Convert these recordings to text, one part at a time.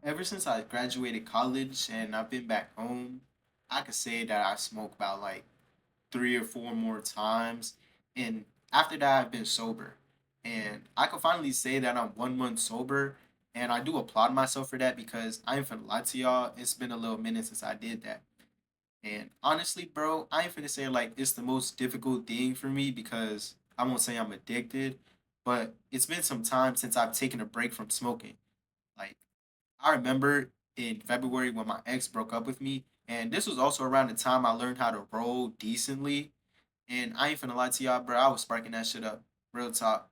Ever since I graduated college and I've been back home, I could say that I smoke about like 3 or 4 more times. And after that, I've been sober. And I can finally say that I'm 1 month sober. And I do applaud myself for that because I ain't finna lie to y'all. It's been a little minute since I did that. And honestly, bro, I ain't finna say like it's the most difficult thing for me because I won't say I'm addicted, but it's been some time since I've taken a break from smoking. Like, I remember in February when my ex broke up with me, and this was also around the time I learned how to roll decently. And I ain't finna lie to y'all, bro. I was sparking that shit up, real talk.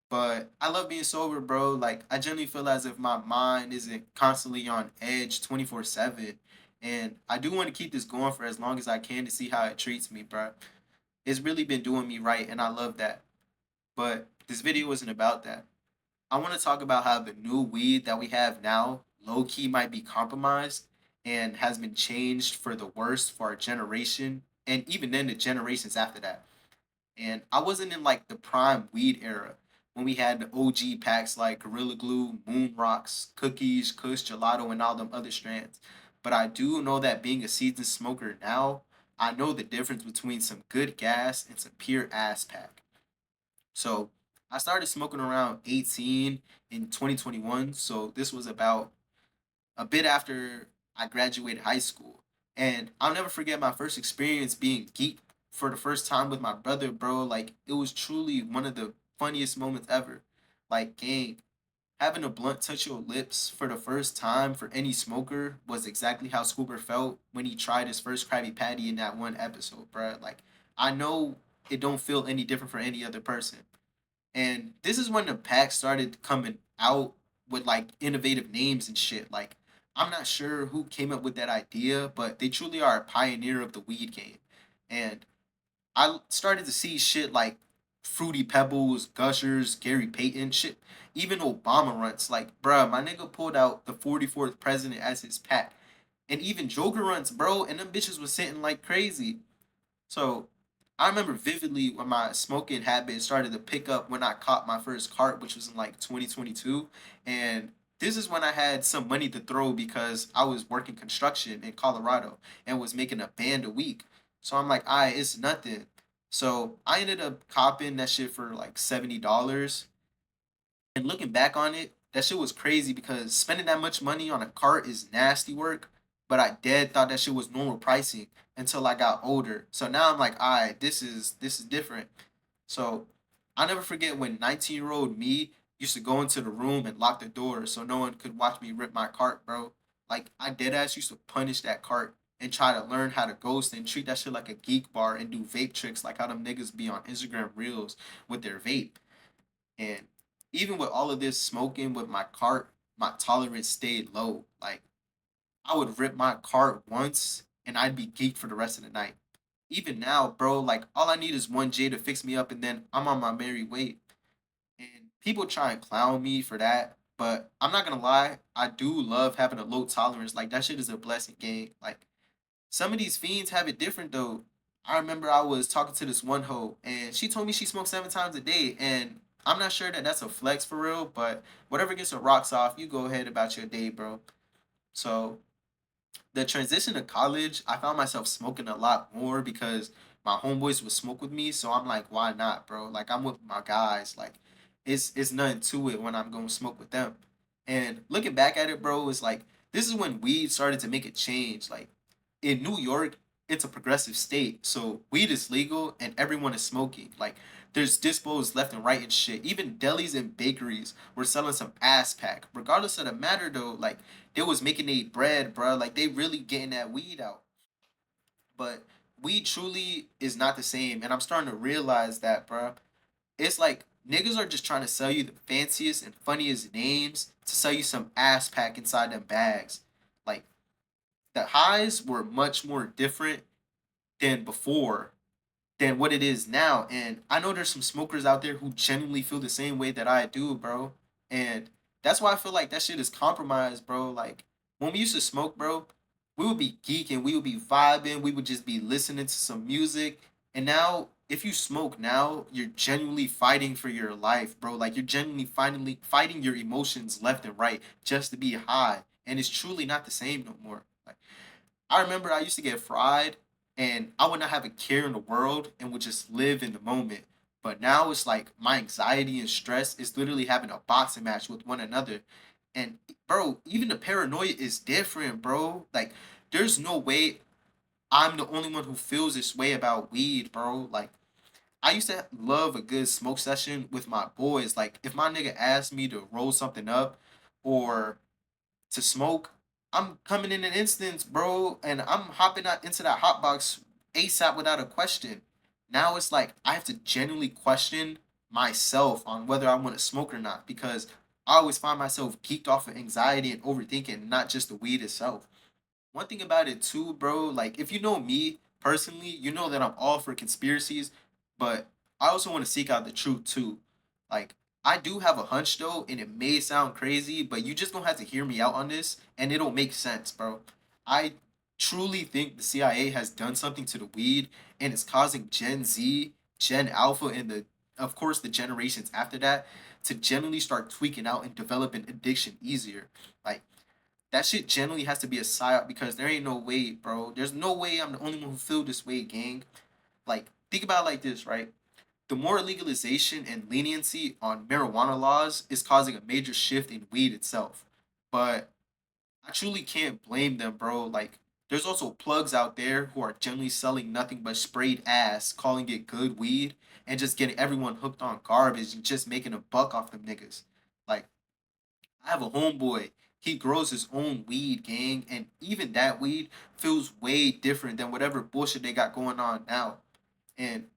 But I love being sober, bro. Like, I genuinely feel as if my mind isn't constantly on edge 24/7. And I do want to keep this going for as long as I can to see how it treats me, bro. It's really been doing me right, and I love that. But this video isn't about that. I want to talk about how the new weed that we have now, low key, might be compromised and has been changed for the worst for our generation, and even then the generations after that. And I wasn't in like the prime weed era when we had the OG packs like Gorilla Glue, Moon Rocks, Cookies, Kush, Gelato, and all them other strands. But I do know that being a seasoned smoker now, I know the difference between some good gas and some pure ass pack. So I started smoking around 18 in 2021. So this was about a bit after I graduated high school. And I'll never forget my first experience being geeked for the first time with my brother, bro. Like, it was truly one of the funniest moments ever. Like, gang, having a blunt touch your lips for the first time for any smoker was exactly how Scooper felt when he tried his first Krabby Patty in that one episode, bro. Like, I know it don't feel any different for any other person. And this is when the pack started coming out with like innovative names and shit. Like, I'm not sure who came up with that idea, but they truly are a pioneer of the weed game. And I started to see shit like Fruity Pebbles, Gushers, Gary Payton, shit. Even Obama runts. Like, bruh, my nigga pulled out the 44th president as his pack. And even Joker runts, bro, and them bitches was sitting like crazy. So I remember vividly when my smoking habit started to pick up when I caught my first cart, which was in like 2022. And this is when I had some money to throw because I was working construction in Colorado and was making a band a week. So I'm like, all right, it's nothing. So I ended up copping that shit for like $70. And looking back on it, that shit was crazy because spending that much money on a cart is nasty work. But I dead thought that shit was normal pricing until I got older. So now I'm like, all right, this is different. So I'll never forget when 19-year-old me used to go into the room and lock the door so no one could watch me rip my cart, bro. Like, I dead ass used to punish that cart and try to learn how to ghost and treat that shit like a geek bar and do vape tricks like how them niggas be on Instagram reels with their vape. And even with all of this smoking with my cart, my tolerance stayed low. Like, I would rip my cart once and I'd be geeked for the rest of the night. Even now, bro, like all I need is one J to fix me up and then I'm on my merry way. And people try and clown me for that, but I'm not gonna lie, I do love having a low tolerance. Like, that shit is a blessing, gang. Like, some of these fiends have it different though. I remember I was talking to this one hoe, and she told me she smoked 7 times a day, and I'm not sure that that's a flex for real, but whatever gets her rocks off, you go ahead about your day, bro. So the transition to college, I found myself smoking a lot more because my homeboys would smoke with me. So I'm like, why not, bro? Like, I'm with my guys. Like, it's nothing to it when I'm going to smoke with them. And looking back at it, bro, it's like this is when weed started to make a change. Like, in New York, it's a progressive state, so weed is legal and everyone is smoking. Like, there's dispos left and right and shit. Even delis and bakeries were selling some ass pack. Regardless of the matter though, like, they was making a bread, bro. Like, they really getting that weed out. But weed truly is not the same, and I'm starting to realize that, bro. It's like niggas are just trying to sell you the fanciest and funniest names to sell you some ass pack inside them bags. Like, the highs were much more different than before than what it is now. And I know there's some smokers out there who genuinely feel the same way that I do, bro. And that's why I feel like that shit is compromised, bro. Like, when we used to smoke, bro, we would be geeking, we would be vibing, we would just be listening to some music. And now if you smoke now, you're genuinely fighting for your life, bro. Like you're genuinely finally fighting your emotions left and right just to be high. And it's truly not the same no more. Like I remember I used to get fried and I would not have a care in the world and would just live in the moment. But now it's like my anxiety and stress is literally having a boxing match with one another. And bro, even the paranoia is different, bro. Like there's no way I'm the only one who feels this way about weed, bro. Like I used to love a good smoke session with my boys. Like if my nigga asked me to roll something up or to smoke, I'm coming in an instance, bro, and I'm hopping out into that hot box ASAP without a question. Now it's like I have to genuinely question myself on whether I want to smoke or not because I always find myself geeked off of anxiety and overthinking, not just the weed itself. One thing about it too, bro, like if you know me personally, you know that I'm all for conspiracies, but I also want to seek out the truth too. Like I do have a hunch though, and it may sound crazy, but you just don't have to hear me out on this, and it'll make sense, bro. I truly think the CIA has done something to the weed, and it's causing Gen Z, Gen Alpha, and of course the generations after that to generally start tweaking out and developing addiction easier. Like that shit generally has to be a psyop because there ain't no way, bro. There's no way I'm the only one who feel this way, gang. Like, think about it like this, right? The more legalization and leniency on marijuana laws is causing a major shift in weed itself. But I truly can't blame them, bro. Like, there's also plugs out there who are generally selling nothing but sprayed ass, calling it good weed, and just getting everyone hooked on garbage and just making a buck off them niggas. Like, I have a homeboy. He grows his own weed, gang, and even that weed feels way different than whatever bullshit they got going on now. And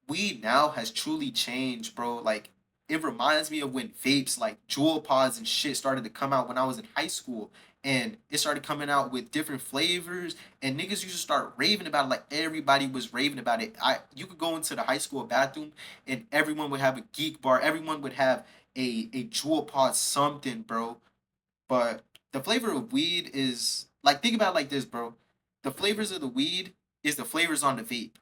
weed now has truly changed, bro. Like it reminds me of when vapes like Jewel Pods and shit started to come out when I was in high school. And it started coming out with different flavors, and niggas used to start raving about it. Like everybody was raving about it. You could go into the high school bathroom, and everyone would have a geek bar. Everyone would have a Jewel Pod something, bro. But the flavor of weed is like think about it like this, bro. The flavors of the weed is the flavors on the vape.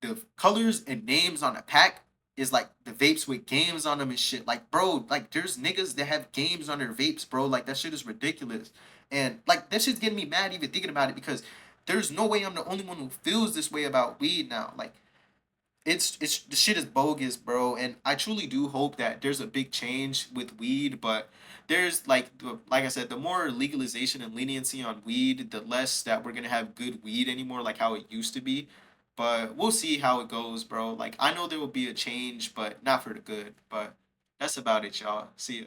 The colors and names on the pack is like the vapes with games on them and shit. Like, bro, like there's niggas that have games on their vapes, bro. Like that shit is ridiculous. And like that shit's getting me mad even thinking about it because there's no way I'm the only one who feels this way about weed now. Like it's the shit is bogus, bro. And I truly do hope that there's a big change with weed, but there's like I said, the more legalization and leniency on weed, the less that we're gonna have good weed anymore, like how it used to be. But we'll see how it goes, bro. Like I know there will be a change, but not for the good. But that's about it, y'all. See ya.